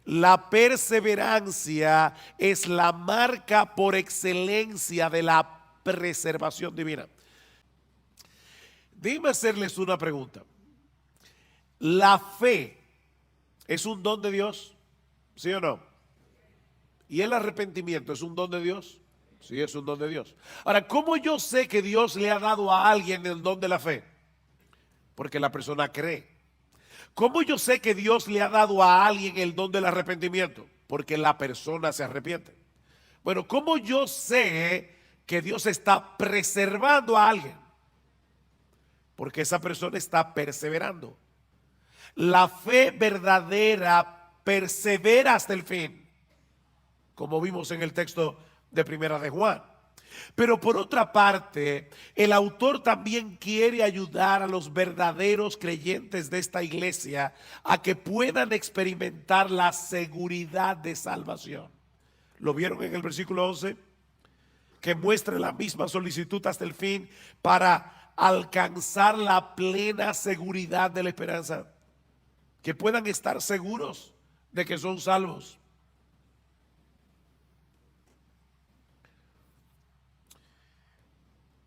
La perseverancia es la marca por excelencia de la preservación divina. Déjenme hacerles una pregunta. ¿La fe es un don de Dios? ¿Sí o no? ¿Y el arrepentimiento es un don de Dios? Sí, es un don de Dios. Ahora, ¿cómo yo sé que Dios le ha dado a alguien el don de la fe? Porque la persona cree. ¿Cómo yo sé que Dios le ha dado a alguien el don del arrepentimiento? Porque la persona se arrepiente. Bueno, ¿cómo yo sé que Dios está preservando a alguien? Porque esa persona está perseverando. La fe verdadera persevera hasta el fin, como vimos en el texto de Primera de Juan. Pero por otra parte, el autor también quiere ayudar a los verdaderos creyentes de esta iglesia a que puedan experimentar la seguridad de salvación. ¿Lo vieron en el versículo 11? Que muestre la misma solicitud hasta el fin para alcanzar la plena seguridad de la esperanza. Que puedan estar seguros de que son salvos.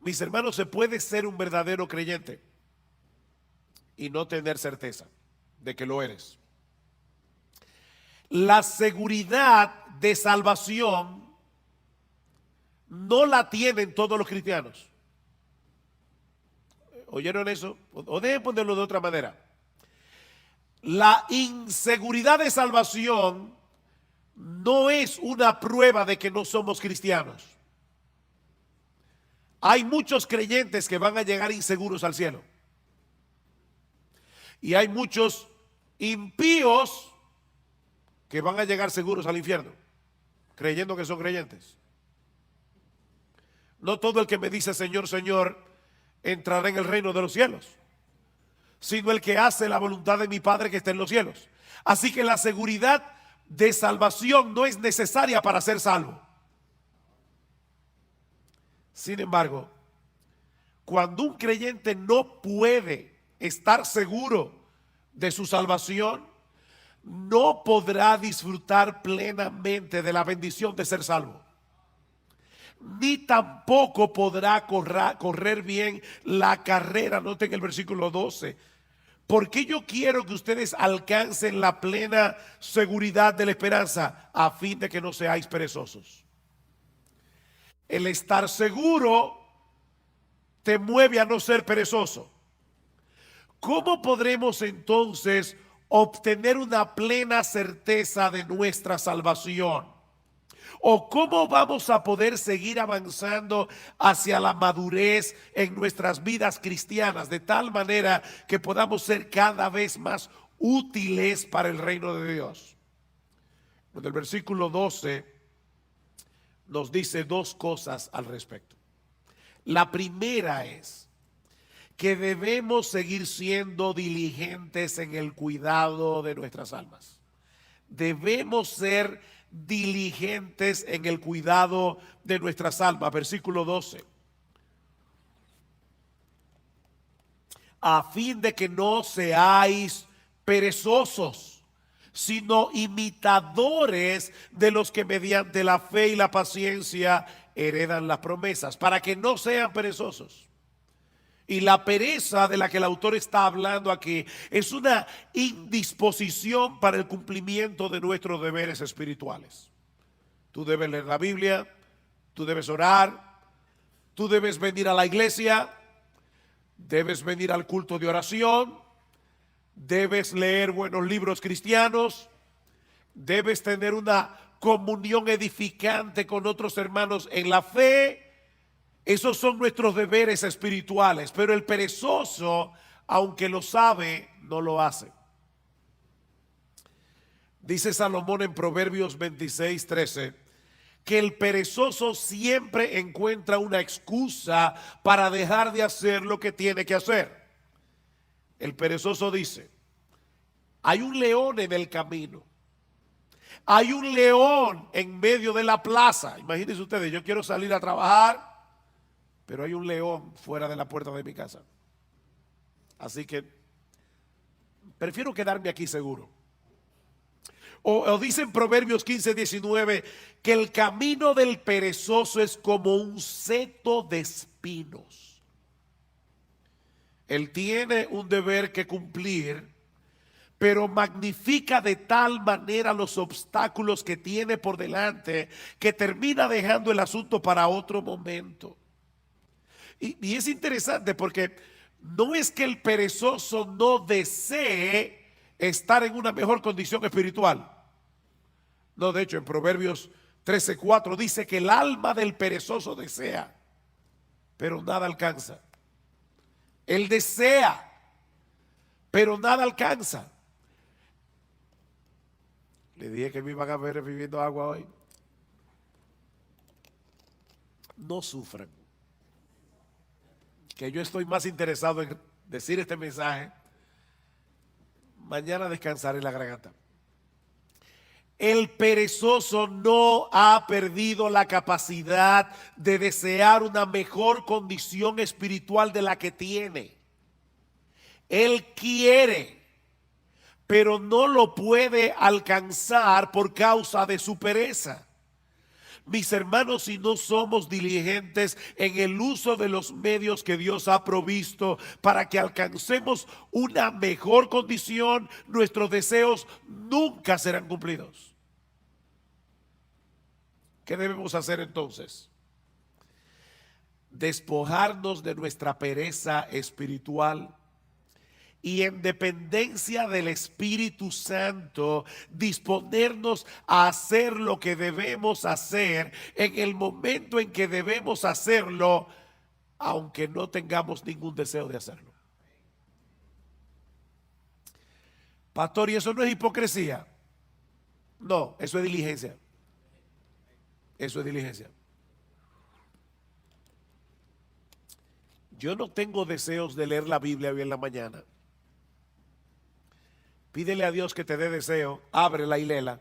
Mis hermanos, se puede ser un verdadero creyente y no tener certeza de que lo eres. La seguridad de salvación no la tienen todos los cristianos. ¿Oyeron eso? O deben ponerlo de otra manera. La inseguridad de salvación no es una prueba de que no somos cristianos. Hay muchos creyentes que van a llegar inseguros al cielo. Y hay muchos impíos que van a llegar seguros al infierno, creyendo que son creyentes. No todo el que me dice Señor, Señor, entrará en el reino de los cielos, sino el que hace la voluntad de mi Padre que está en los cielos. Así que la seguridad de salvación no es necesaria para ser salvo. Sin embargo, cuando un creyente no puede estar seguro de su salvación, no podrá disfrutar plenamente de la bendición de ser salvo. Ni tampoco podrá correr bien la carrera. Noten el versículo 12. Porque yo quiero que ustedes alcancen la plena seguridad de la esperanza, a fin de que no seáis perezosos. El estar seguro te mueve a no ser perezoso. ¿Cómo podremos entonces obtener una plena certeza de nuestra salvación? ¿O cómo vamos a poder seguir avanzando hacia la madurez en nuestras vidas cristianas de tal manera que podamos ser cada vez más útiles para el reino de Dios? En el versículo 12 nos dice dos cosas al respecto. La primera es que debemos seguir siendo diligentes en el cuidado de nuestras almas. Debemos ser diligentes en el cuidado de nuestras almas. Versículo 12. A fin de que no seáis perezosos, sino imitadores de los que mediante la fe y la paciencia heredan las promesas, para que no sean perezosos. Y la pereza de la que el autor está hablando aquí es una indisposición para el cumplimiento de nuestros deberes espirituales. Tú debes leer la Biblia, tú debes orar, tú debes venir a la iglesia, debes venir al culto de oración, debes leer buenos libros cristianos, debes tener una comunión edificante con otros hermanos en la fe. Esos son nuestros deberes espirituales, pero el perezoso, aunque lo sabe, no lo hace. Dice Salomón en Proverbios 26:13, que el perezoso siempre encuentra una excusa para dejar de hacer lo que tiene que hacer. El perezoso dice, hay un león en el camino, hay un león en medio de la plaza. Imagínense ustedes, yo quiero salir a trabajar, pero hay un león fuera de la puerta de mi casa. Así que prefiero quedarme aquí seguro. O dice en Proverbios 15:19 que el camino del perezoso es como un seto de espinos. Él tiene un deber que cumplir, pero magnifica de tal manera los obstáculos que tiene por delante que termina dejando el asunto para otro momento. Y es interesante porque no es que el perezoso no desee estar en una mejor condición espiritual. No, de hecho, en Proverbios 13:4 dice que el alma del perezoso desea, pero nada alcanza. Él desea, pero nada alcanza. Le dije que me iban a ver bebiendo agua hoy. No sufran. Que yo estoy más interesado en decir este mensaje. Mañana descansaré la garganta. El perezoso no ha perdido la capacidad de desear una mejor condición espiritual de la que tiene. Él quiere, pero no lo puede alcanzar por causa de su pereza. Mis hermanos, si no somos diligentes en el uso de los medios que Dios ha provisto para que alcancemos una mejor condición, nuestros deseos nunca serán cumplidos. ¿Qué debemos hacer entonces? Despojarnos de nuestra pereza espiritual y en dependencia del Espíritu Santo disponernos a hacer lo que debemos hacer en el momento en que debemos hacerlo, aunque no tengamos ningún deseo de hacerlo. Pastor, ¿y eso no es hipocresía? No, eso es diligencia. Eso es diligencia. Yo no tengo deseos de leer la Biblia hoy en la mañana. Pídele a Dios que te dé deseo, ábrela y léela.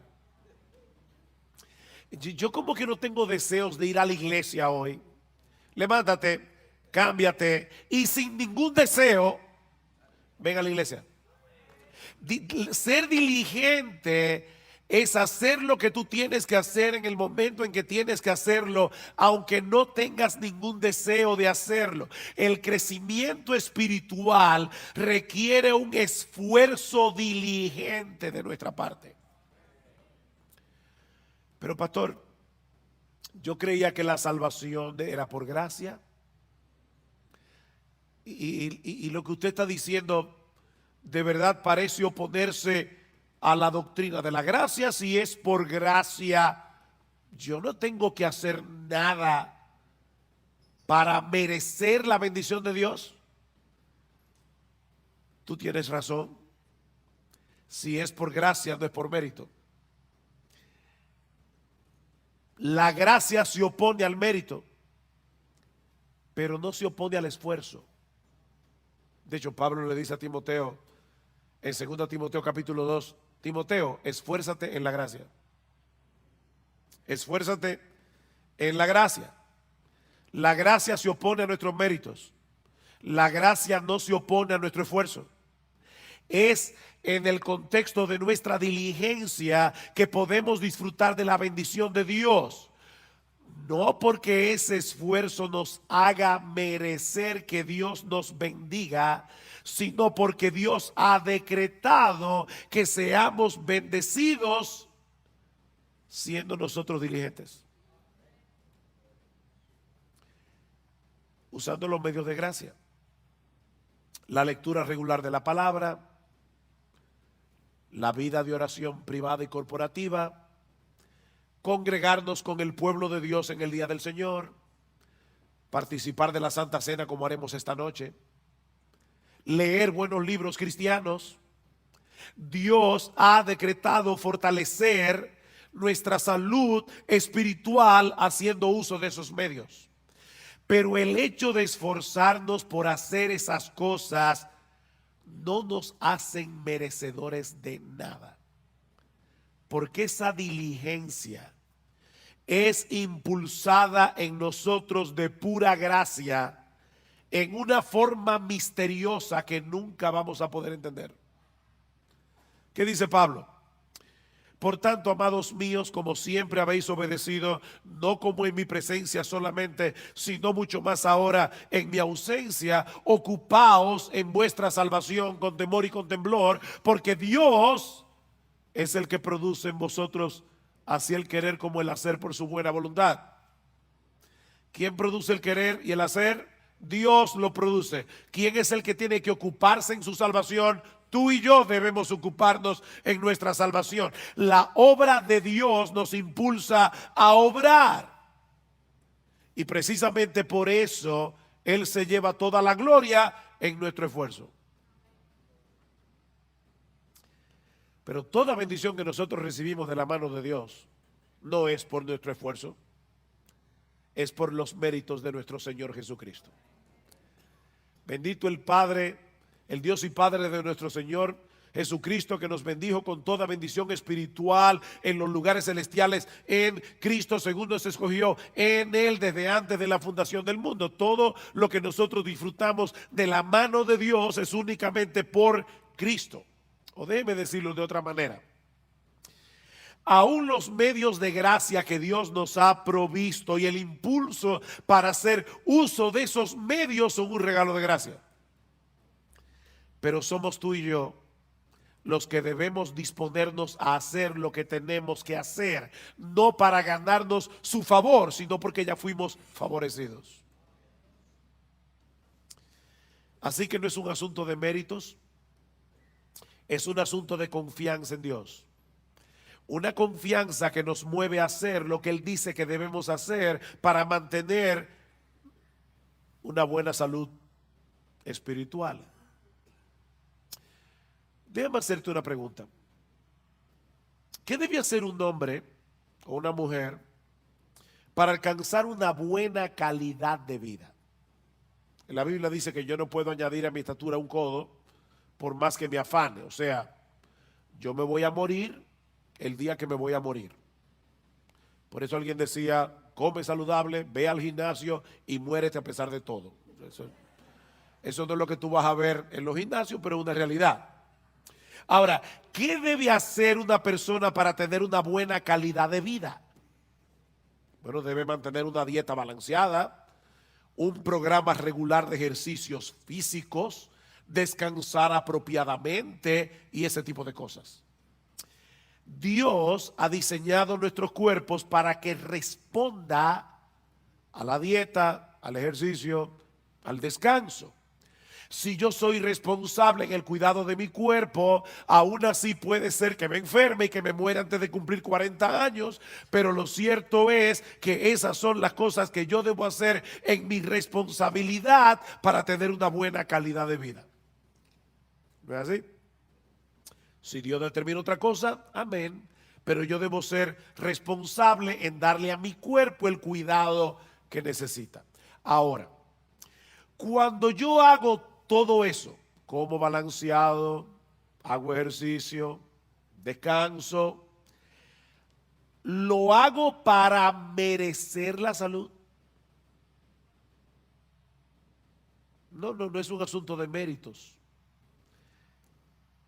Yo como que no tengo deseos de ir a la iglesia hoy. Levántate, cámbiate y sin ningún deseo, ven a la iglesia. Ser diligente es hacer lo que tú tienes que hacer en el momento en que tienes que hacerlo, aunque no tengas ningún deseo de hacerlo. El crecimiento espiritual requiere un esfuerzo diligente de nuestra parte. Pero pastor, yo creía que la salvación era por gracia. Y lo que usted está diciendo de verdad parece oponerse a la doctrina de la gracia. Si es por gracia, yo no tengo que hacer nada para merecer la bendición de Dios. Tú tienes razón. Si es por gracia, no es por mérito. La gracia se opone al mérito, pero no se opone al esfuerzo. De hecho, Pablo le dice a Timoteo en 2 Timoteo capítulo 2, Timoteo, esfuérzate en la gracia. Esfuérzate en la gracia. La gracia se opone a nuestros méritos. La gracia no se opone a nuestro esfuerzo. Es en el contexto de nuestra diligencia que podemos disfrutar de la bendición de Dios. No porque ese esfuerzo nos haga merecer que Dios nos bendiga, sino porque Dios ha decretado que seamos bendecidos siendo nosotros diligentes, usando los medios de gracia, la lectura regular de la palabra, la vida de oración privada y corporativa, congregarnos con el pueblo de Dios en el día del Señor, participar de la Santa Cena como haremos esta noche, leer buenos libros cristianos. Dios ha decretado fortalecer nuestra salud espiritual haciendo uso de esos medios. Pero el hecho de esforzarnos por hacer esas cosas no nos hacen merecedores de nada. Porque esa diligencia es impulsada en nosotros de pura gracia, en una forma misteriosa que nunca vamos a poder entender. ¿Qué dice Pablo? Por tanto, amados míos, como siempre habéis obedecido, no como en mi presencia solamente, sino mucho más ahora en mi ausencia, ocupaos en vuestra salvación con temor y con temblor, porque Dios es el que produce en vosotros así el querer como el hacer por su buena voluntad. ¿Quién produce el querer y el hacer? Dios lo produce. ¿Quién es el que tiene que ocuparse en su salvación? Tú y yo debemos ocuparnos en nuestra salvación. La obra de Dios nos impulsa a obrar. Y precisamente por eso Él se lleva toda la gloria en nuestro esfuerzo. Pero toda bendición que nosotros recibimos de la mano de Dios no es por nuestro esfuerzo, es por los méritos de nuestro Señor Jesucristo. Bendito el Padre, el Dios y Padre de nuestro Señor Jesucristo, que nos bendijo con toda bendición espiritual en los lugares celestiales en Cristo, según nos escogió en Él desde antes de la fundación del mundo. Todo lo que nosotros disfrutamos de la mano de Dios es únicamente por Cristo. O déjeme decirlo de otra manera. Aún los medios de gracia que Dios nos ha provisto y el impulso para hacer uso de esos medios son un regalo de gracia. Pero somos tú y yo los que debemos disponernos a hacer lo que tenemos que hacer, no para ganarnos su favor, sino porque ya fuimos favorecidos. Así que no es un asunto de méritos, es un asunto de confianza en Dios. Una confianza que nos mueve a hacer lo que Él dice que debemos hacer para mantener una buena salud espiritual. Déjame hacerte una pregunta. ¿Qué debe hacer un hombre o una mujer para alcanzar una buena calidad de vida? La Biblia dice que yo no puedo añadir a mi estatura un codo por más que me afane. O sea, yo me voy a morir el día que me voy a morir. Por eso alguien decía, come saludable, ve al gimnasio y muérete a pesar de todo. Eso no es lo que tú vas a ver en los gimnasios, pero es una realidad. Ahora, ¿qué debe hacer una persona para tener una buena calidad de vida? Bueno, debe mantener una dieta balanceada, un programa regular de ejercicios físicos, descansar apropiadamente y ese tipo de cosas. Dios ha diseñado nuestros cuerpos para que responda a la dieta, al ejercicio, al descanso. Si yo soy responsable en el cuidado de mi cuerpo, aún así puede ser que me enferme y que me muera antes de cumplir 40 años, pero lo cierto es que esas son las cosas que yo debo hacer en mi responsabilidad para tener una buena calidad de vida. ¿No es así? Si Dios determina otra cosa, amén, pero yo debo ser responsable en darle a mi cuerpo el cuidado que necesita. Ahora, cuando yo hago todo eso, como balanceado, hago ejercicio, descanso, ¿lo hago para merecer la salud? No es un asunto de méritos.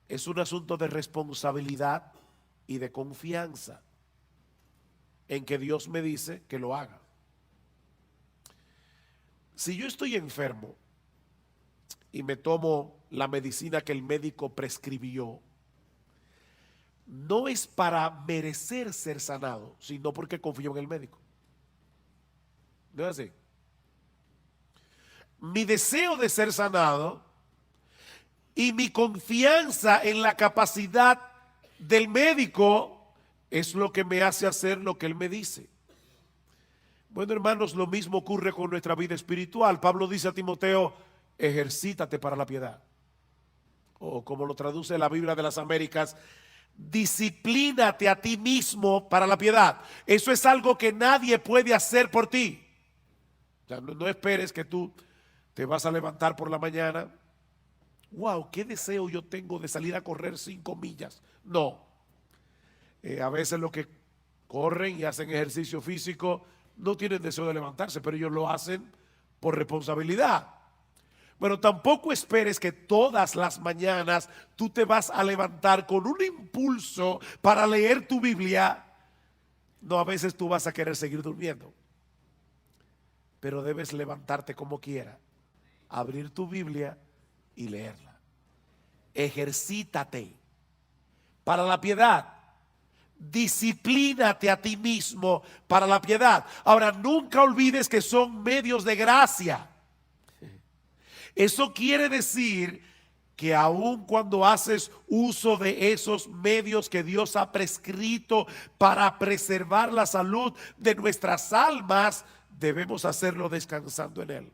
Es un asunto de responsabilidad y de confianza en que Dios me dice que lo haga. Si yo estoy enfermo y me tomo la medicina que el médico prescribió, no es para merecer ser sanado, sino porque confío en el médico. ¿No es así? Mi deseo de ser sanado y mi confianza en la capacidad del médico es lo que me hace hacer lo que él me dice. Bueno, hermanos, lo mismo ocurre con nuestra vida espiritual. Pablo dice a Timoteo, ejercítate para la piedad. O como lo traduce la Biblia de las Américas, disciplínate a ti mismo para la piedad. Eso es algo que nadie puede hacer por ti. O sea, no esperes que tú te vas a levantar por la mañana. Wow, qué deseo yo tengo de salir a correr 5 millas. No. A veces los que corren y hacen ejercicio físico no tienen deseo de levantarse, pero ellos lo hacen por responsabilidad. Bueno, tampoco esperes que todas las mañanas tú te vas a levantar con un impulso para leer tu Biblia. No, a veces tú vas a querer seguir durmiendo, pero debes levantarte como quiera, abrir tu Biblia y leerla. Ejercítate para la piedad. Disciplínate a ti mismo para la piedad. Ahora, nunca olvides que son medios de gracia. Eso quiere decir que aun cuando haces uso de esos medios que Dios ha prescrito para preservar la salud de nuestras almas, debemos hacerlo descansando en Él.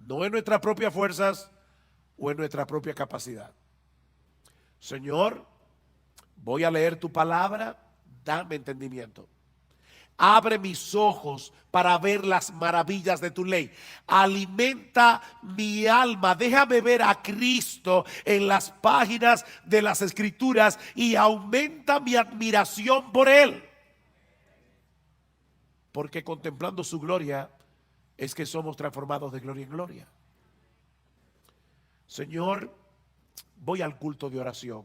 No en nuestras propias fuerzas o en nuestra propia capacidad. Señor, voy a leer tu palabra, dame entendimiento. Abre mis ojos para ver las maravillas de tu ley. Alimenta mi alma. Déjame ver a Cristo en las páginas de las Escrituras y aumenta mi admiración por Él. Porque contemplando su gloria es que somos transformados de gloria en gloria. Señor, voy al culto de oración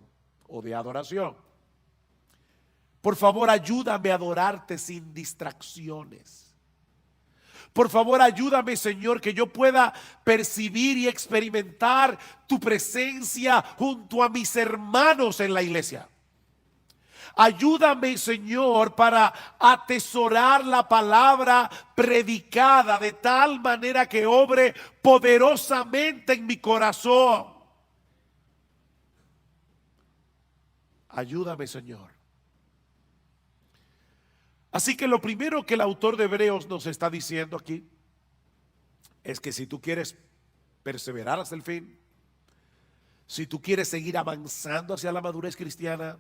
o de adoración. Por favor, ayúdame a adorarte sin distracciones. Por favor, ayúdame, Señor, que yo pueda percibir y experimentar tu presencia junto a mis hermanos en la iglesia. Ayúdame, Señor, para atesorar la palabra predicada de tal manera que obre poderosamente en mi corazón. Ayúdame, Señor. Así que lo primero que el autor de Hebreos nos está diciendo aquí es que si tú quieres perseverar hasta el fin, si tú quieres seguir avanzando hacia la madurez cristiana,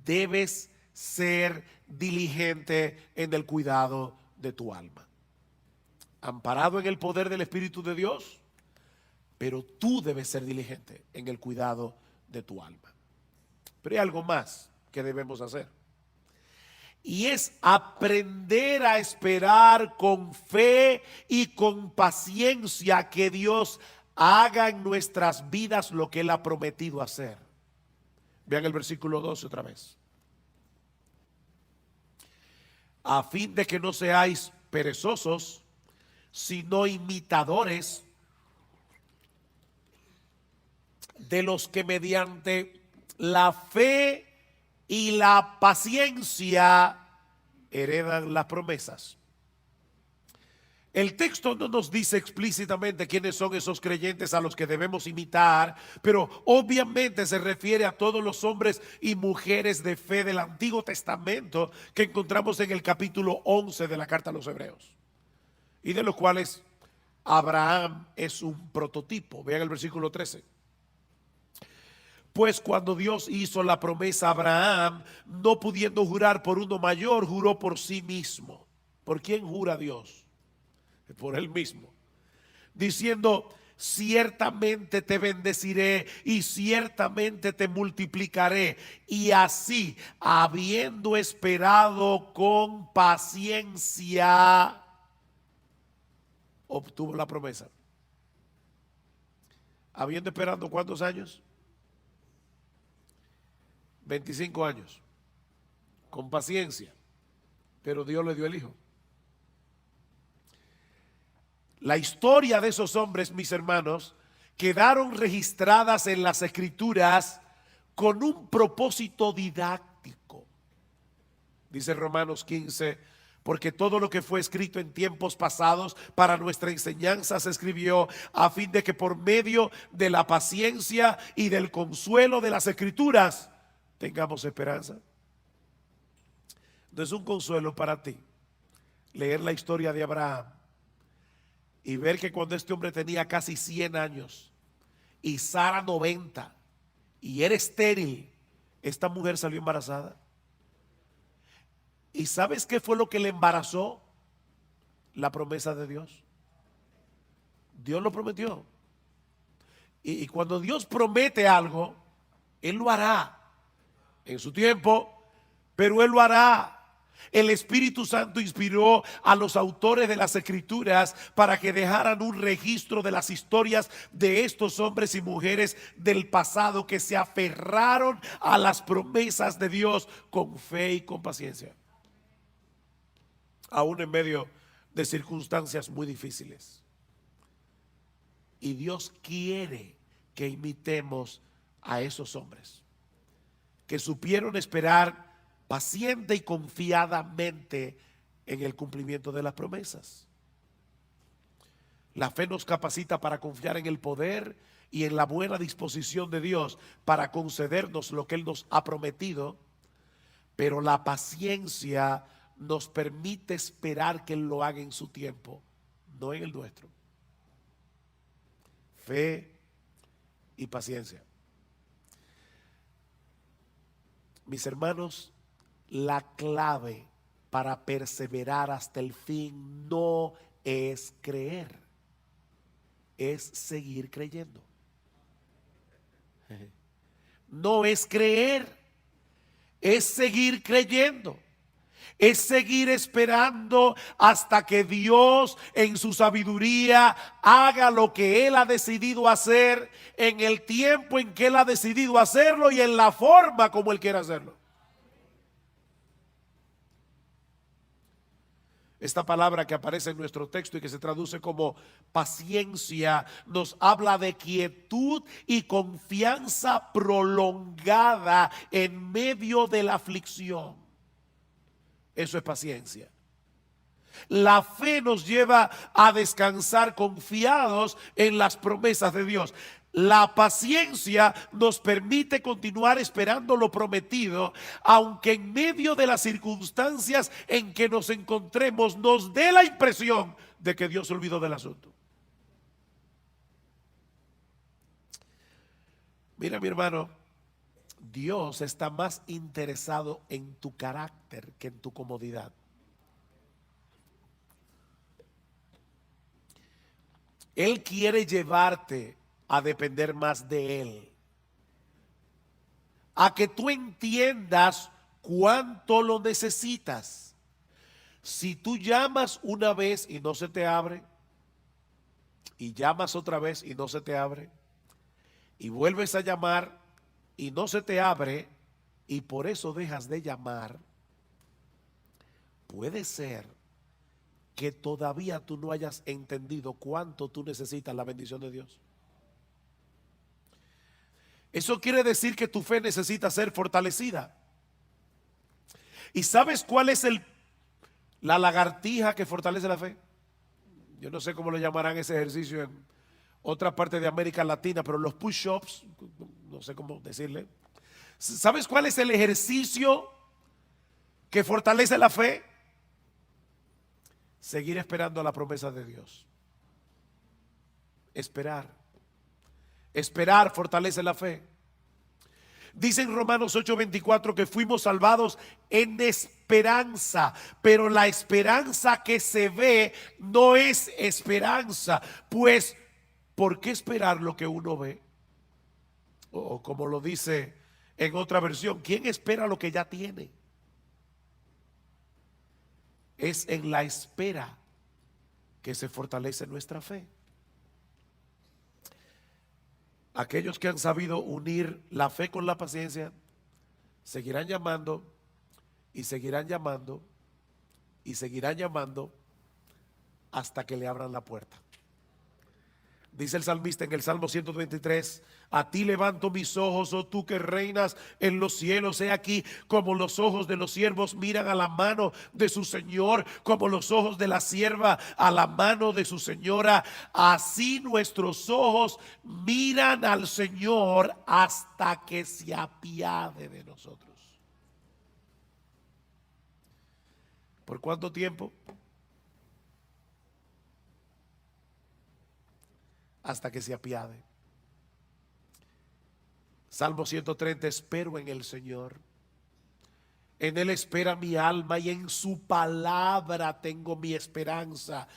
debes ser diligente en el cuidado de tu alma. Amparado en el poder del Espíritu de Dios, pero tú debes ser diligente en el cuidado de tu alma. Pero hay algo más que debemos hacer. Y es aprender a esperar con fe y con paciencia que Dios haga en nuestras vidas lo que Él ha prometido hacer. Vean el versículo 12 otra vez. A fin de que no seáis perezosos, sino imitadores de los que mediante la fe y la paciencia heredan las promesas. El texto no nos dice explícitamente quiénes son esos creyentes a los que debemos imitar, pero obviamente se refiere a todos los hombres y mujeres de fe del Antiguo Testamento que encontramos en el capítulo 11 de la carta a los Hebreos, y de los cuales Abraham es un prototipo. Vean el versículo 13. Pues cuando Dios hizo la promesa a Abraham, no pudiendo jurar por uno mayor, juró por sí mismo. ¿Por quién jura Dios? Por Él mismo. Diciendo, ciertamente te bendeciré y ciertamente te multiplicaré. Y así, habiendo esperado con paciencia, obtuvo la promesa. Habiendo esperado ¿cuántos años? 25 años, con paciencia, pero Dios le dio el hijo. La historia de esos hombres, mis hermanos, quedaron registradas en las Escrituras con un propósito didáctico. Dice Romanos 15, porque todo lo que fue escrito en tiempos pasados para nuestra enseñanza se escribió a fin de que por medio de la paciencia y del consuelo de las Escrituras tengamos esperanza. No es un consuelo para ti leer la historia de Abraham y ver que cuando este hombre tenía casi 100 años y Sara 90 y era estéril, esta mujer salió embarazada. ¿Y sabes qué fue lo que le embarazó? La promesa de Dios. Dios lo prometió. Y cuando Dios promete algo, Él lo hará en su tiempo, pero Él lo hará. El Espíritu Santo inspiró a los autores de las Escrituras para que dejaran un registro de las historias de estos hombres y mujeres del pasado que se aferraron a las promesas de Dios con fe y con paciencia, aún en medio de circunstancias muy difíciles. Y Dios quiere que imitemos a esos hombres que supieron esperar paciente y confiadamente en el cumplimiento de las promesas. La fe nos capacita para confiar en el poder y en la buena disposición de Dios para concedernos lo que Él nos ha prometido, pero la paciencia nos permite esperar que Él lo haga en su tiempo, no en el nuestro. Fe y paciencia. Mis hermanos, la clave para perseverar hasta el fin no es creer, es seguir creyendo. No es creer, es seguir creyendo. Es seguir esperando hasta que Dios en su sabiduría haga lo que Él ha decidido hacer en el tiempo en que Él ha decidido hacerlo y en la forma como Él quiere hacerlo. Esta palabra que aparece en nuestro texto y que se traduce como paciencia nos habla de quietud y confianza prolongada en medio de la aflicción. Eso es paciencia. La fe nos lleva a descansar confiados en las promesas de Dios. La paciencia nos permite continuar esperando lo prometido, aunque en medio de las circunstancias en que nos encontremos nos dé la impresión de que Dios se olvidó del asunto. Mira, mi hermano, Dios está más interesado en tu carácter que en tu comodidad. Él quiere llevarte a depender más de Él, a que tú entiendas cuánto lo necesitas. Si tú llamas una vez y no se te abre, y llamas otra vez y no se te abre, y vuelves a llamar y no se te abre, y por eso dejas de llamar, puede ser que todavía tú no hayas entendido cuánto tú necesitas la bendición de Dios. Eso quiere decir que tu fe necesita ser fortalecida. ¿Y sabes cuál es la lagartija que fortalece la fe? Yo no sé cómo le llamarán ese ejercicio en otra parte de América Latina, pero los push-ups, no sé cómo decirle. ¿Sabes cuál es el ejercicio que fortalece la fe? Seguir esperando a la promesa de Dios. Esperar. Esperar fortalece la fe. Dice en Romanos 8:24 que fuimos salvados en esperanza, pero la esperanza que se ve no es esperanza. Pues, ¿por qué esperar lo que uno ve? O como lo dice en otra versión, ¿quién espera lo que ya tiene? Es en la espera que se fortalece nuestra fe. Aquellos que han sabido unir la fe con la paciencia seguirán llamando y seguirán llamando y seguirán llamando hasta que le abran la puerta. Dice el salmista en el Salmo 123, a ti levanto mis ojos, oh tú que reinas en los cielos. He aquí como los ojos de los siervos miran a la mano de su Señor, como los ojos de la sierva a la mano de su señora. Así nuestros ojos miran al Señor hasta que se apiade de nosotros. ¿Por cuánto tiempo? Hasta que se apiade. Salmo 130, espero en el Señor. En Él espera mi alma y en su palabra tengo mi esperanza.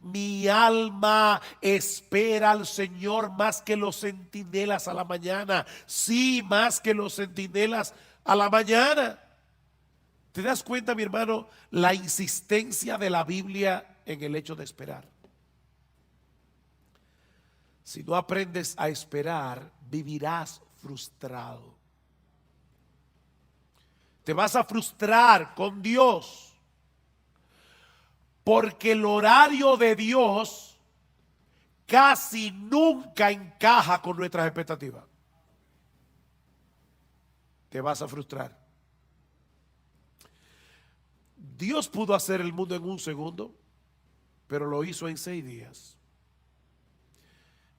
Mi alma espera al Señor más que los centinelas a la mañana. Sí, más que los centinelas a la mañana. ¿Te das cuenta, mi hermano, la insistencia de la Biblia en el hecho de esperar? Si no aprendes a esperar, vivirás frustrado. Te vas a frustrar con Dios, porque el horario de Dios casi nunca encaja con nuestras expectativas. Te vas a frustrar. Dios pudo hacer el mundo en un segundo, pero lo hizo en 6 días.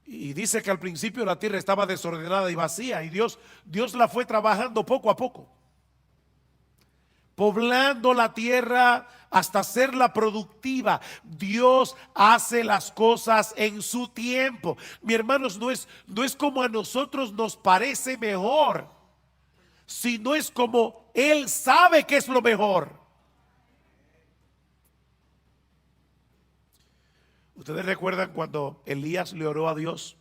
Y dice que al principio la tierra estaba desordenada y vacía, y Dios la fue trabajando poco a poco, poblando la tierra hasta hacerla productiva. Dios hace las cosas en su tiempo. Mi hermanos, no es como a nosotros nos parece mejor, sino es como Él sabe que es lo mejor. Ustedes recuerdan cuando Elías le oró a Dios.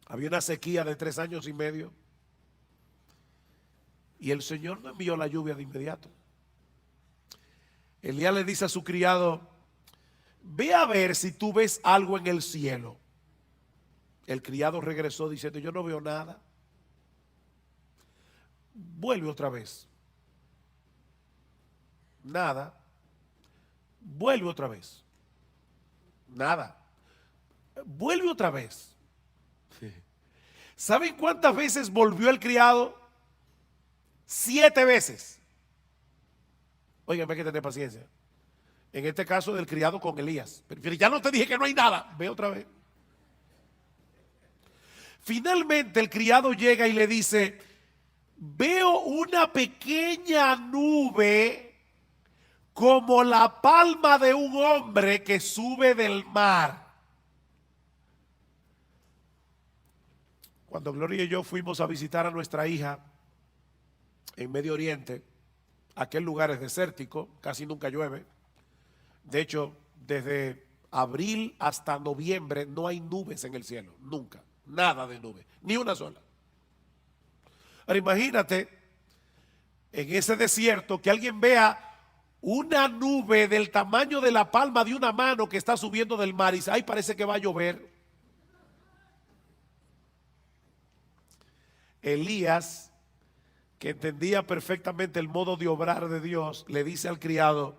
Había una sequía de 3 años y medio. Y el Señor no envió la lluvia de inmediato. Elías le dice a su criado: ve a ver si tú ves algo en el cielo. El criado regresó diciendo: yo no veo nada. Vuelve otra vez. Nada. Vuelve otra vez. Nada. Vuelve otra vez. ¿Saben cuántas veces volvió el criado? 7 veces. Oigan, hay que tener paciencia. En este caso del criado con Elías. Pero ya no te dije que no hay nada. Ve otra vez. Finalmente el criado llega y le dice: veo una pequeña nube como la palma de un hombre que sube del mar. Cuando Gloria y yo fuimos a visitar a nuestra hija en Medio Oriente, aquel lugar es desértico, casi nunca llueve. De hecho, desde abril hasta noviembre no hay nubes en el cielo, nunca, nada de nubes, ni una sola. Ahora imagínate en ese desierto que alguien vea una nube del tamaño de la palma de una mano que está subiendo del mar y dice: ay, parece que va a llover. Elías, que entendía perfectamente el modo de obrar de Dios, le dice al criado: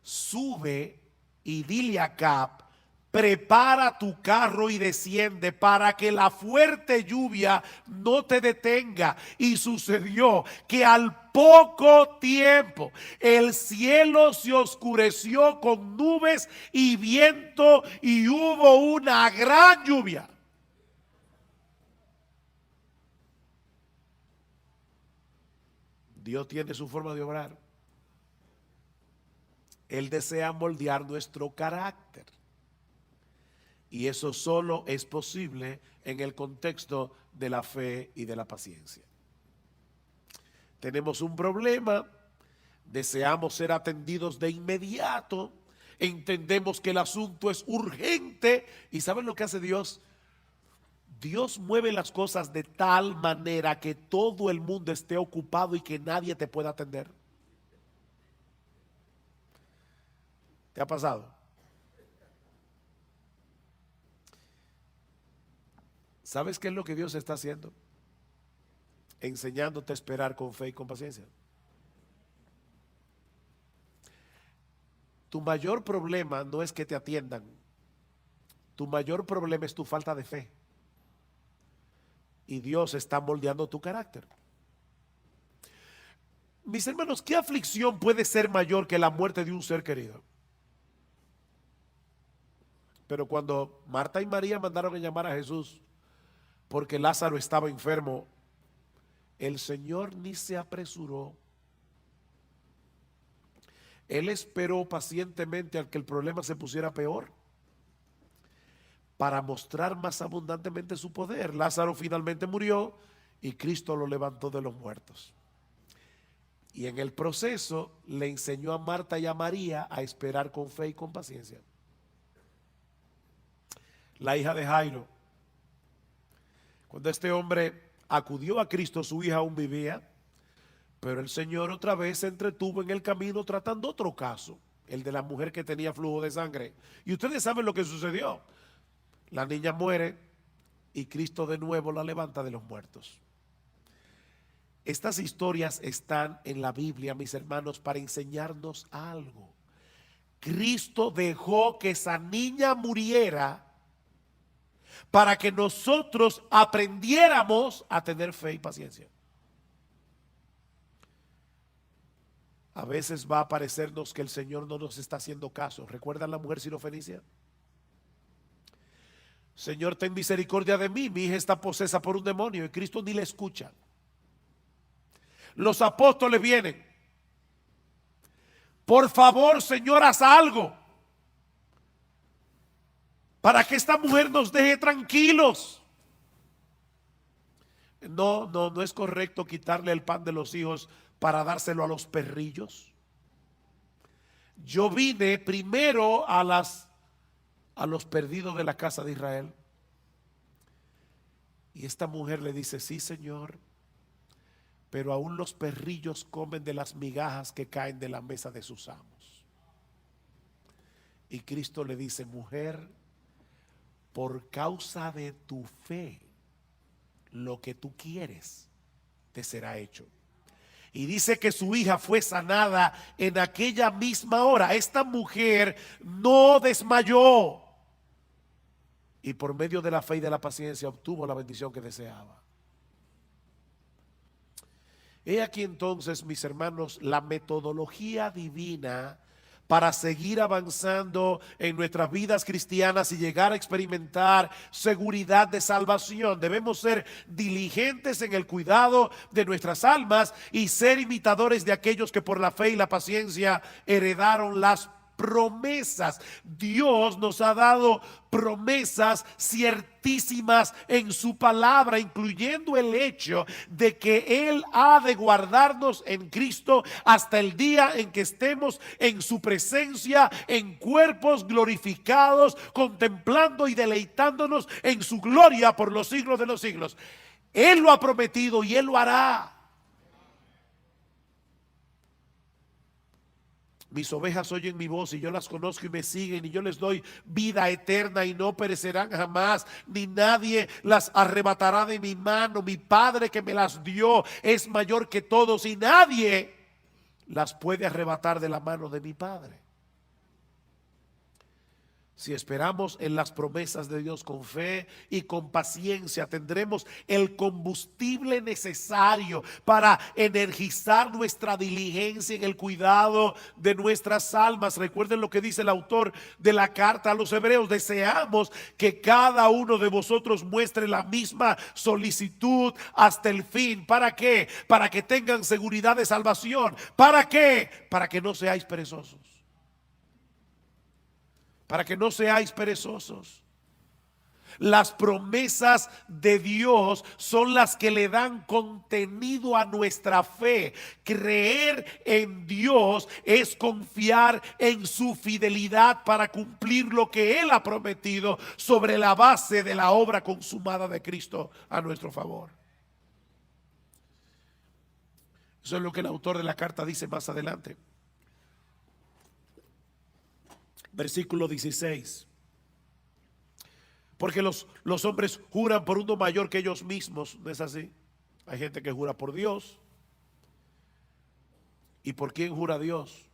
sube y dile a Acab, prepara tu carro y desciende para que la fuerte lluvia no te detenga. Y sucedió que al poco tiempo el cielo se oscureció con nubes y viento y hubo una gran lluvia. Dios tiene su forma de obrar. Él desea moldear nuestro carácter. Y eso solo es posible en el contexto de la fe y de la paciencia. Tenemos un problema, deseamos ser atendidos de inmediato, entendemos que el asunto es urgente. ¿Y saben lo que hace Dios? Dios mueve las cosas de tal manera que todo el mundo esté ocupado y que nadie te pueda atender. ¿Te ha pasado? ¿Sabes qué es lo que Dios está haciendo? Enseñándote a esperar con fe y con paciencia. Tu mayor problema no es que te atiendan. Tu mayor problema es tu falta de fe. Y Dios está moldeando tu carácter. Mis hermanos, ¿qué aflicción puede ser mayor que la muerte de un ser querido? Pero cuando Marta y María mandaron a llamar a Jesús porque Lázaro estaba enfermo, el Señor ni se apresuró. Él esperó pacientemente al que el problema se pusiera peor para mostrar más abundantemente su poder. Lázaro finalmente murió y Cristo lo levantó de los muertos. Y en el proceso le enseñó a Marta y a María a esperar con fe y con paciencia. La hija de Jairo, cuando este hombre acudió a Cristo, su hija aún vivía, Pero el Señor otra vez se entretuvo en el camino tratando otro caso, el de la mujer que tenía flujo de sangre. Y ustedes saben lo que sucedió. La niña muere y Cristo de nuevo la levanta de los muertos. Estas historias están en la Biblia, mis hermanos, para enseñarnos algo. Cristo dejó que esa niña muriera para que nosotros aprendiéramos a tener fe y paciencia. A veces va a parecernos que el Señor no nos está haciendo caso. ¿Recuerdan la mujer sirofenicia? Señor, ten misericordia de mí, mi hija está posesa por un demonio, y Cristo ni le escucha. Los apóstoles vienen. Por favor, Señor, haz algo para que esta mujer nos deje tranquilos. No es correcto quitarle el pan de los hijos para dárselo a los perrillos. Yo vine primero a los perdidos de la casa de Israel. Y esta mujer le dice, sí, Señor, pero aún los perrillos comen de las migajas que caen de la mesa de sus amos. Y Cristo le dice, mujer, por causa de tu fe, lo que tú quieres te será hecho. Y dice que su hija fue sanada en aquella misma hora. Esta mujer no desmayó. Y por medio de la fe y de la paciencia obtuvo la bendición que deseaba. He aquí entonces, mis hermanos, la metodología divina para seguir avanzando en nuestras vidas cristianas y llegar a experimentar seguridad de salvación. Debemos ser diligentes en el cuidado de nuestras almas y ser imitadores de aquellos que por la fe y la paciencia heredaron las promesas. Dios nos ha dado promesas ciertísimas en su palabra, incluyendo el hecho de que Él ha de guardarnos en Cristo hasta el día en que estemos en su presencia, en cuerpos glorificados, contemplando y deleitándonos en su gloria por los siglos de los siglos. Él lo ha prometido y Él lo hará. Mis ovejas oyen mi voz y yo las conozco y me siguen, y yo les doy vida eterna y no perecerán jamás, ni nadie las arrebatará de mi mano. Mi Padre que me las dio es mayor que todos y nadie las puede arrebatar de la mano de mi Padre. Si esperamos en las promesas de Dios con fe y con paciencia, tendremos el combustible necesario para energizar nuestra diligencia en el cuidado de nuestras almas. Recuerden lo que dice el autor de la carta a los Hebreos: deseamos que cada uno de vosotros muestre la misma solicitud hasta el fin. ¿Para qué? Para que tengan seguridad de salvación. ¿Para qué? Para que no seáis perezosos. Para que no seáis perezosos. Las promesas de Dios son las que le dan contenido a nuestra fe. Creer en Dios es confiar en su fidelidad para cumplir lo que Él ha prometido sobre la base de la obra consumada de Cristo a nuestro favor. Eso es lo que el autor de la carta dice más adelante. Versículo 16. Porque los hombres juran por uno mayor que ellos mismos. ¿No es así? Hay gente que jura por Dios. ¿Y por quién jura Dios?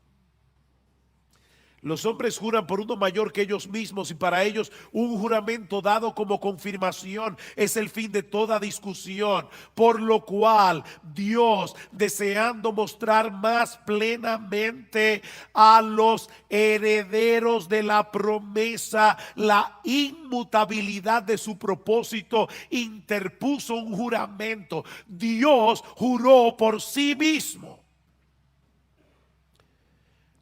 Los hombres juran por uno mayor que ellos mismos, y para ellos un juramento dado como confirmación es el fin de toda discusión. Por lo cual Dios, deseando mostrar más plenamente a los herederos de la promesa la inmutabilidad de su propósito, interpuso un juramento. Dios juró por sí mismo,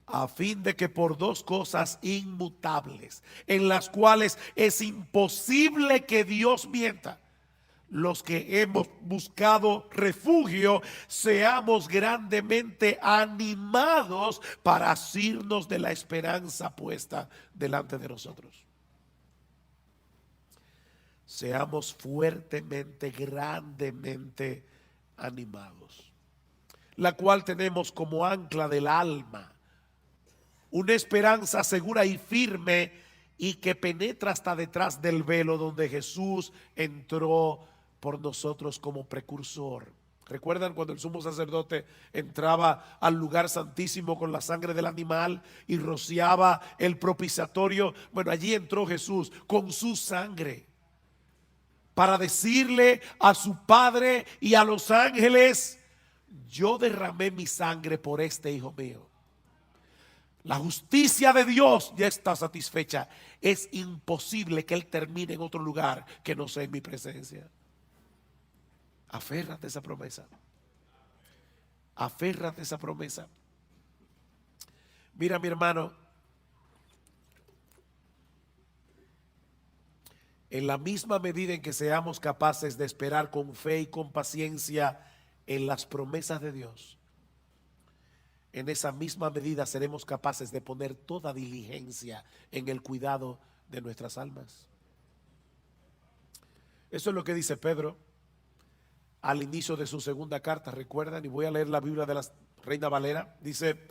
a fin de que por dos cosas inmutables, en las cuales es imposible que Dios mienta, los que hemos buscado refugio seamos grandemente animados para asirnos de la esperanza puesta delante de nosotros. Seamos fuertemente, grandemente animados. la cual tenemos como ancla del alma, una esperanza segura y firme y que penetra hasta detrás del velo donde Jesús entró por nosotros como precursor. ¿Recuerdan cuando el sumo sacerdote entraba al lugar santísimo con la sangre del animal y rociaba el propiciatorio? Bueno, allí entró Jesús con su sangre para decirle a su Padre y a los ángeles: yo derramé mi sangre por este hijo mío. La justicia de Dios ya está satisfecha. Es imposible que Él termine en otro lugar que no sea en mi presencia. Aférrate a esa promesa. Aférrate a esa promesa. Mira, mi hermano, en la misma medida en que seamos capaces de esperar con fe y con paciencia en las promesas de Dios, en esa misma medida seremos capaces de poner toda diligencia en el cuidado de nuestras almas. Eso es lo que dice Pedro al inicio de su segunda carta. Recuerdan, y voy a leer la Biblia de la Reina Valera. Dice: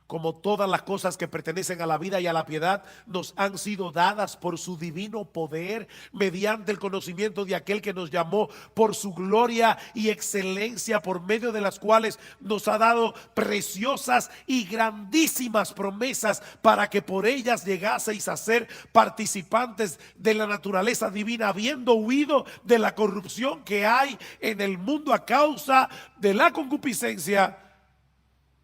como todas las cosas que pertenecen a la vida y a la piedad nos han sido dadas por su divino poder, mediante el conocimiento de aquel que nos llamó por su gloria y excelencia, por medio de las cuales nos ha dado preciosas y grandísimas promesas, para que por ellas llegaseis a ser participantes de la naturaleza divina, habiendo huido de la corrupción que hay en el mundo a causa de la concupiscencia.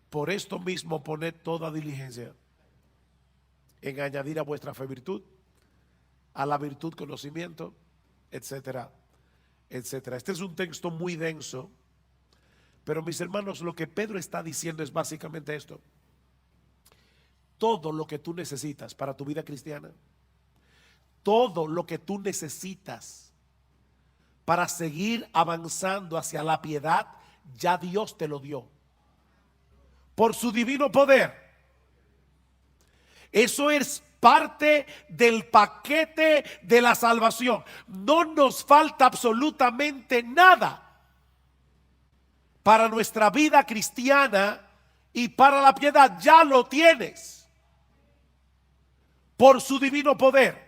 Por esto mismo, poned toda diligencia en añadir a vuestra fe virtud, a la virtud conocimiento, etcétera, etcétera. Este es un texto muy denso, pero mis hermanos, lo que Pedro está diciendo es básicamente esto: todo lo que tú necesitas para tu vida cristiana, todo lo que tú necesitas para seguir avanzando hacia la piedad, ya Dios te lo dio por su divino poder. Eso es parte del paquete de la salvación. No nos falta absolutamente nada para nuestra vida cristiana y para la piedad. Ya lo tienes por su divino poder.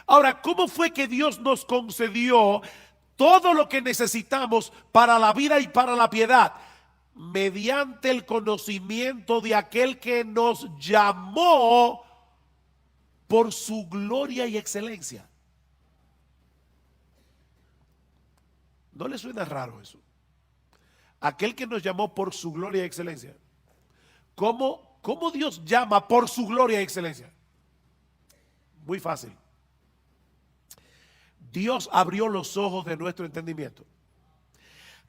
Ahora, ¿cómo fue que Dios nos concedió todo lo que necesitamos para la vida y para la piedad? Mediante el conocimiento de aquel que nos llamó por su gloria y excelencia. ¿No le suena raro eso? Aquel que nos llamó por su gloria y excelencia. ¿Cómo Dios llama por su gloria y excelencia? Muy fácil. Dios abrió los ojos de nuestro entendimiento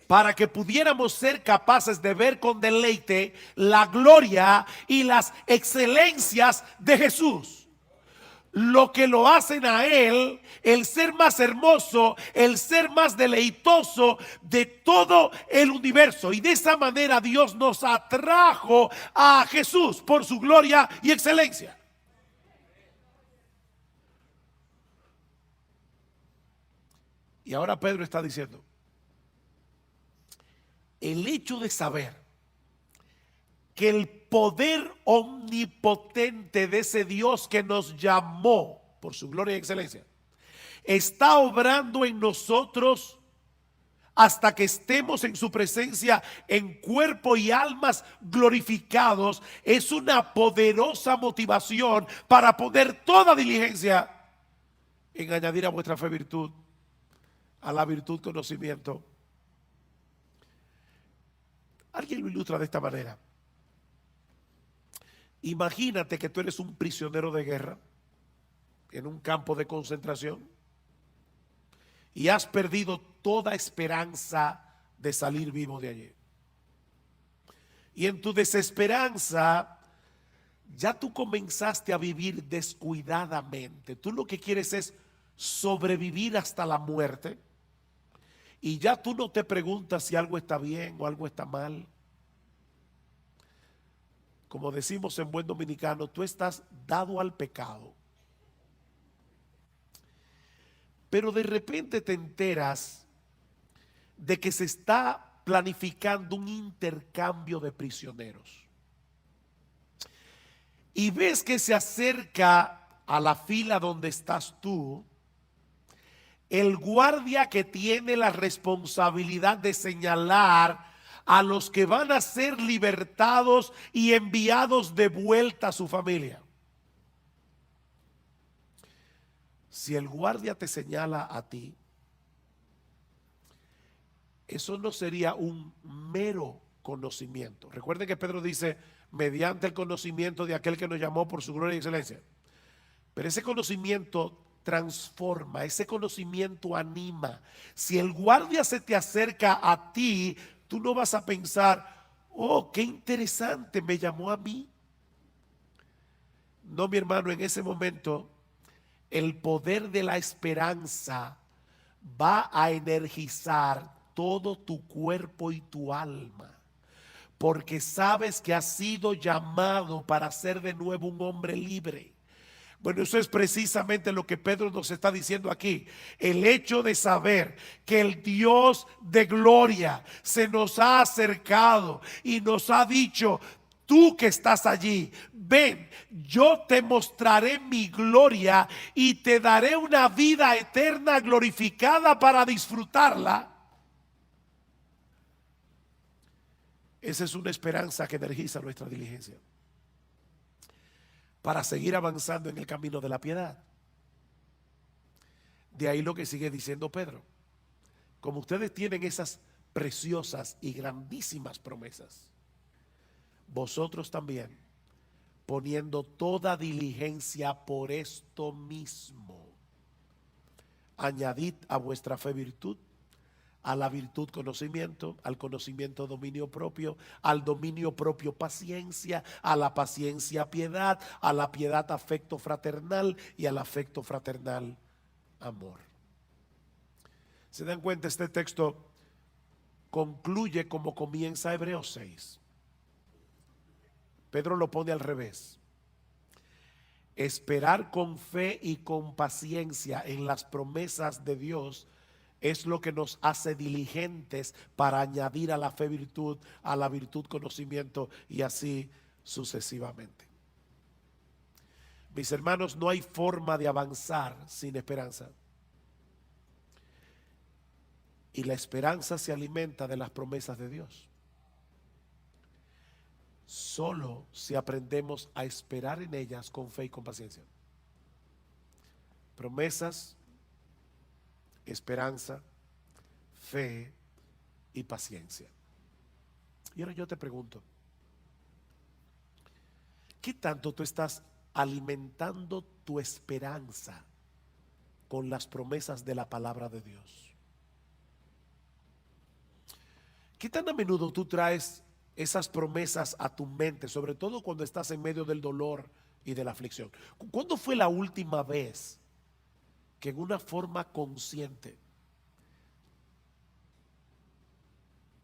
para que pudiéramos ser capaces de ver con deleite la gloria y las excelencias de Jesús. Lo que lo hacen a Él el ser más hermoso, el ser más deleitoso de todo el universo. Y de esa manera Dios nos atrajo a Jesús por su gloria y excelencia. Y ahora Pedro está diciendo: el hecho de saber que el poder omnipotente de ese Dios que nos llamó por su gloria y excelencia está obrando en nosotros hasta que estemos en su presencia en cuerpo y almas glorificados, es una poderosa motivación para poner toda diligencia en añadir a vuestra fe virtud, a la virtud conocimiento. Alguien lo ilustra de esta manera. Imagínate que tú eres un prisionero de guerra en un campo de concentración y has perdido toda esperanza de salir vivo de allí. Y en tu desesperanza ya tú comenzaste a vivir descuidadamente. Tú lo que quieres es sobrevivir hasta la muerte. Y ya tú no te preguntas si algo está bien o algo está mal. Como decimos en buen dominicano, tú estás dado al pecado. Pero de repente te enteras de que se está planificando un intercambio de prisioneros. Y ves que se acerca a la fila donde estás tú el guardia que tiene la responsabilidad de señalar a los que van a ser libertados y enviados de vuelta a su familia. Si el guardia te señala a ti, eso no sería un mero conocimiento. Recuerden que Pedro dice, mediante el conocimiento de aquel que nos llamó por su gloria y excelencia. Pero ese conocimiento transforma, ese conocimiento anima. Si el guardia se te acerca a ti, tú no vas a pensar, oh, qué interesante, me llamó a mí. No, mi hermano, en ese momento el poder de la esperanza va a energizar todo tu cuerpo y tu alma, porque sabes que has sido llamado para ser de nuevo un hombre libre. Bueno, eso es precisamente lo que Pedro nos está diciendo aquí. El hecho de saber que el Dios de gloria se nos ha acercado y nos ha dicho, tú que estás allí, ven, yo te mostraré mi gloria y te daré una vida eterna glorificada para disfrutarla. Esa es una esperanza que energiza nuestra diligencia para seguir avanzando en el camino de la piedad. De ahí lo que sigue diciendo Pedro. Como ustedes tienen esas preciosas y grandísimas promesas, vosotros también, poniendo toda diligencia por esto mismo, añadid a vuestra fe virtud, a la virtud conocimiento, al conocimiento dominio propio, al dominio propio paciencia, a la paciencia piedad, a la piedad afecto fraternal y al afecto fraternal amor. ¿Se dan cuenta? Este texto concluye como comienza Hebreos 6. Pedro lo pone al revés. Esperar con fe y con paciencia en las promesas de Dios es lo que nos hace diligentes para añadir a la fe virtud, a la virtud conocimiento y así sucesivamente. Mis hermanos, no hay forma de avanzar sin esperanza. Y la esperanza se alimenta de las promesas de Dios. Solo si aprendemos a esperar en ellas con fe y con paciencia. Promesas, esperanza, fe y paciencia. Y ahora yo te pregunto, ¿qué tanto tú estás alimentando tu esperanza con las promesas de la palabra de Dios? ¿Qué tan a menudo tú traes esas promesas a tu mente, sobre todo cuando estás en medio del dolor y de la aflicción? ¿Cuándo fue la última vez que en una forma consciente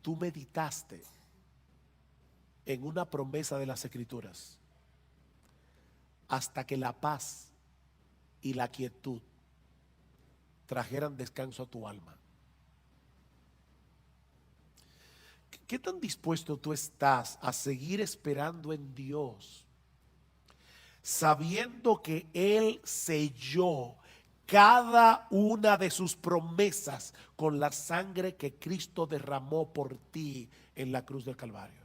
tú meditaste en una promesa de las Escrituras hasta que la paz y la quietud trajeran descanso a tu alma? ¿Qué tan dispuesto tú estás a seguir esperando en Dios, sabiendo que Él selló cada una de sus promesas con la sangre que Cristo derramó por ti en la cruz del Calvario?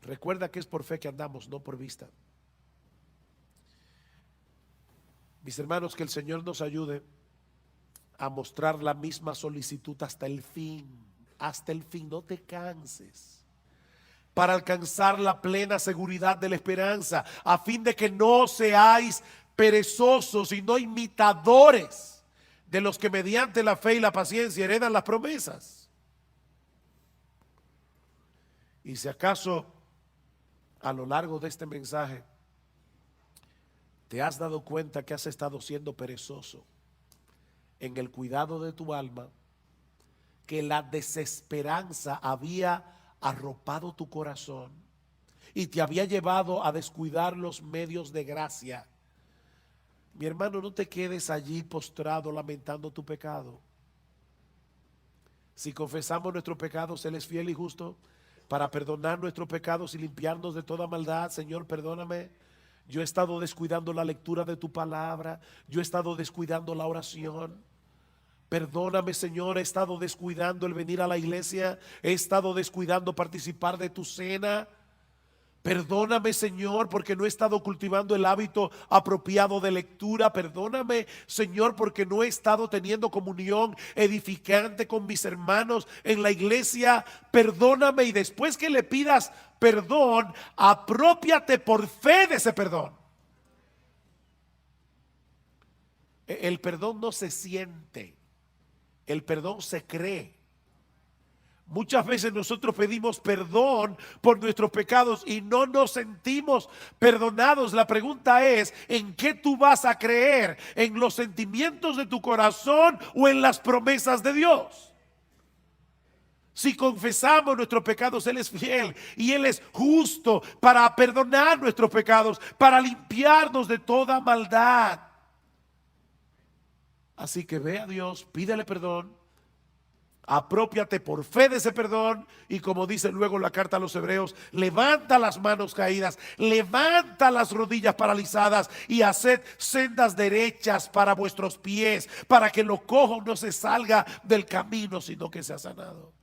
Recuerda que es por fe que andamos, no por vista. Mis hermanos, que el Señor nos ayude a mostrar la misma solicitud hasta el fin, no te canses, para alcanzar la plena seguridad de la esperanza, a fin de que no seáis perezosos, sino imitadores de los que mediante la fe y la paciencia heredan las promesas. Y si acaso a lo largo de este mensaje te has dado cuenta que has estado siendo perezoso en el cuidado de tu alma, que la desesperanza había arropado tu corazón y te había llevado a descuidar los medios de gracia, mi hermano, no te quedes allí postrado lamentando tu pecado. Si confesamos nuestros pecados, Él es fiel y justo para perdonar nuestros pecados y limpiarnos de toda maldad. Señor, perdóname. Yo he estado descuidando la lectura de tu palabra. Yo he estado descuidando la oración. Perdóname, Señor, he estado descuidando el venir a la iglesia. He estado descuidando participar de tu cena. Perdóname, Señor, porque no he estado cultivando el hábito apropiado de lectura. Perdóname, Señor, porque no he estado teniendo comunión edificante con mis hermanos en la iglesia. Perdóname, y después que le pidas perdón, aprópiate por fe de ese perdón. El perdón no se siente, el perdón se cree. Muchas veces nosotros pedimos perdón por nuestros pecados y no nos sentimos perdonados. La pregunta es, ¿en qué tú vas a creer? ¿En los sentimientos de tu corazón o en las promesas de Dios? Si confesamos nuestros pecados, Él es fiel y Él es justo para perdonar nuestros pecados, para limpiarnos de toda maldad. Así que ve a Dios, pídele perdón. Aprópiate por fe de ese perdón y, como dice luego la carta a los Hebreos, levanta las manos caídas, levanta las rodillas paralizadas y haced sendas derechas para vuestros pies, para que lo cojo no se salga del camino, sino que sea sanado.